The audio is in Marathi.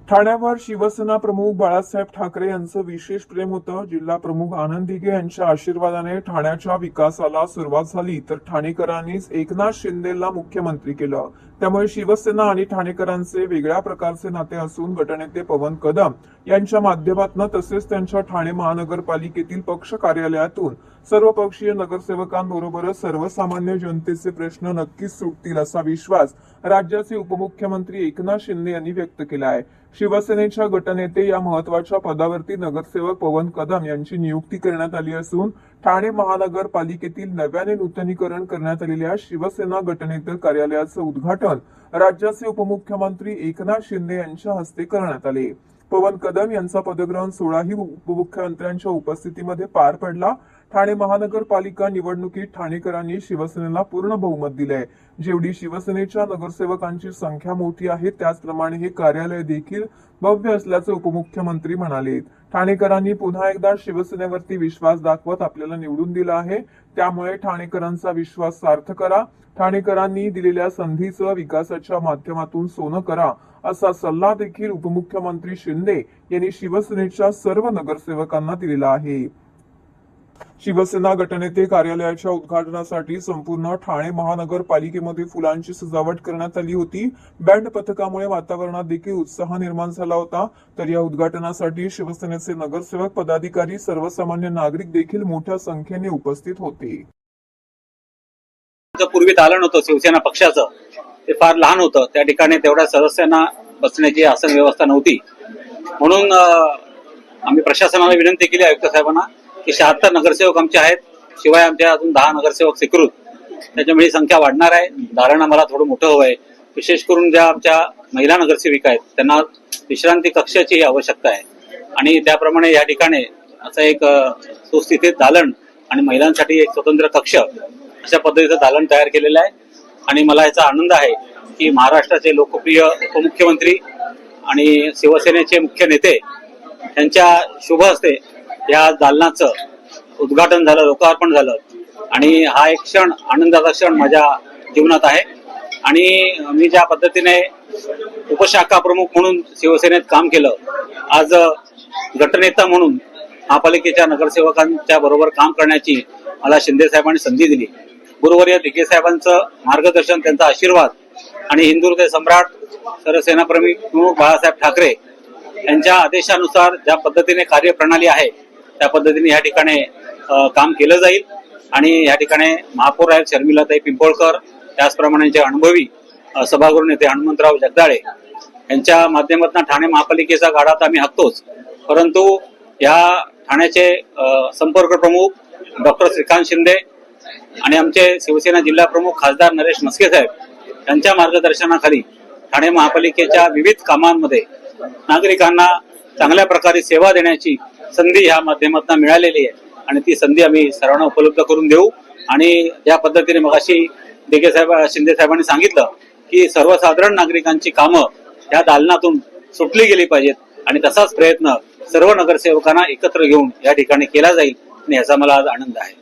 ठाण्यावर शिवसेना प्रमुख बाळासाहेब ठाकरे यांचं विशेष प्रेम होतं। जिल्हा प्रमुख आनंद दिघे यांच्या आशीर्वादाने ठाण्याच्या विकासाला सुरुवात झाली, तर ठाणेकरांनीच एकनाथ शिंदेला मुख्यमंत्री केलं। त्यामुळे शिवसेना आणि ठाणेकरांचे वेगळ्या प्रकारचे नाते असून गटनेते पवन कदम यांच्या माध्यमातून तसेच त्यांच्या ठाणे महानगरपालिकेतील पक्ष कार्यालयातून सर्वपक्षीय नगरसेवकांबरोबरच सर्वसामान्य जनतेचे प्रश्न नक्कीच सुटतील असा विश्वास राज्याचे उपमुख्यमंत्री एकनाथ शिंदे यांनी व्यक्त केला आहे। शिवसेनेच्या गटनेते या महत्वाच्या पदावरती नगरसेवक पवन कदम यांची नियुक्ती करण्यात आली असून ठाणे महानगरपालिकेतील नव्याने नूतनीकरण करण्यात आलेल्या शिवसेना गटनेते कार्यालयाचं उद्घाटन राज्याचे उपमुख्यमंत्री एकनाथ शिंदे यांच्या हस्ते करण्यात आले। पवन कदम यांचा पदग्रहण सोहळाही उपमुख्यमंत्र्यांच्या उपस्थितीमध्ये पार पडला। ठाणे महानगरपालिका निवडणुकीत ठाणेकरांनी शिवसेनेला पूर्ण बहुमत दिलंय। जेवढी शिवसेनेच्या नगरसेवकांची संख्या मोठी आहे त्याचप्रमाणे हे कार्यालय देखील भव्य असल्याचे उपमुख्यमंत्री म्हणाले। ठाणेकरांनी पुन्हा एकदा शिवसेनेवरती विश्वास दाखवत आपल्याला निवडून दिला आहे, त्यामुळे ठाणेकरांचा विश्वास सार्थ करा। ठाणेकरांनी दिलेल्या संधीचं विकासाच्या माध्यमातून सोनं करा असा सल्ला देखील उपमुख्यमंत्री शिंदे यांनी शिवसेनेच्या सर्व नगरसेवकांना दिलेला आहे। शिवसेना गटनेते कार्यालयाच्या उद्घाटनासाठी संपूर्ण ठाणे महानगरपालिकेमध्ये फुलांची सजावट करण्यात आली होती। बँड पथकामुळे वातावरणात देखील उत्साह निर्माण झाला होता। तर या उद्घाटनासाठी शिवसेनेचे नगरसेवक, पदाधिकारी, सर्वसामान्य नागरिक देखील मोठ्या संख्येने उपस्थित होते। पूर्वी दालन होतं शिवसेना पक्षाचं, ते फार लहान होतं। त्या ठिकाणी तेवढ्या सदस्यांना बसण्याची आसन व्यवस्था नव्हती, म्हणून आम्ही प्रशासनाला विनंती केली, आयुक्त साहेबांना, की 76 नगरसेवक आमचे आहेत, शिवाय आमच्या अजून 10 नगरसेवक स्वीकृत, त्याच्यामुळे ही संख्या वाढणार आहे। दालन आम्हाला थोडं मोठं हवं आहे। विशेष करून ज्या आमच्या महिला नगरसेविका आहेत त्यांना विश्रांती कक्षाची आवश्यकता आहे, आणि त्याप्रमाणे या ठिकाणी असं एक सुस्थितीत दालन आणि महिलांसाठी एक स्वतंत्र कक्ष अशा पद्धतीचं दालन तयार केलेलं आहे। आणि मला याचा आनंद आहे की महाराष्ट्राचे लोकप्रिय उपमुख्यमंत्री आणि शिवसेनेचे मुख्य नेते यांच्या शुभ हस्ते या दालनाचं उद्घाटन झालं, लोकार्पण झालं, आणि हा एक क्षण, आनंदाचा क्षण माझ्या जीवनात आहे। आणि मी ज्या पद्धतीने उपशाखा प्रमुख म्हणून शिवसेनेत काम केलं, आज गटनेता म्हणून महापालिकेच्या नगरसेवकांच्या बरोबर काम करण्याची मला शिंदे साहेबांनी संधी दिली। गुरुवर्य दिघे साहेबांचं मार्गदर्शन, त्यांचा आशीर्वाद आणि हिंदुहृदय सम्राट सरसेना प्रमुख बाळासाहेब ठाकरे यांच्या आदेशानुसार ज्या पद्धतीने कार्यप्रणाली आहे त्या पद्धतीने या ठिकाणी काम केलं जाईल। आणि या ठिकाणी महापौर आहेत शर्मिलाताई पिंपळकर, त्याचप्रमाणे अनुभवी सभागृह नेते हनुमंतराव जगदाळे यांच्या माध्यमातून ठाणे महापालिकेचा गाडा तर आम्ही हाकतोच, परंतु या ठाण्याचे संपर्क प्रमुख डॉक्टर श्रीकांत शिंदे आणि आमचे शिवसेना जिल्हा प्रमुख खासदार नरेश म्हस्के साहेब यांच्या मार्गदर्शनाखाली ठाणे महापालिकेच्या विविध कामांमध्ये नागरिकांना चांगल्या प्रकारे सेवा देण्याची संधी या माध्यमातून मिळालेली आहे, आणि ती संधी आम्ही सर्वांना उपलब्ध करून देऊ। आणि ज्या पद्धतीने मगाशी दिघे साहेब, शिंदे साहेबांनी सांगितलं की सर्वसाधारण नागरिकांची कामं या दालनातून सुटली गेली पाहिजेत, आणि तसाच प्रयत्न सर्व नगरसेवकांना एकत्र घेऊन या ठिकाणी केला जाईल, आणि याचा मला आज आनंद आहे।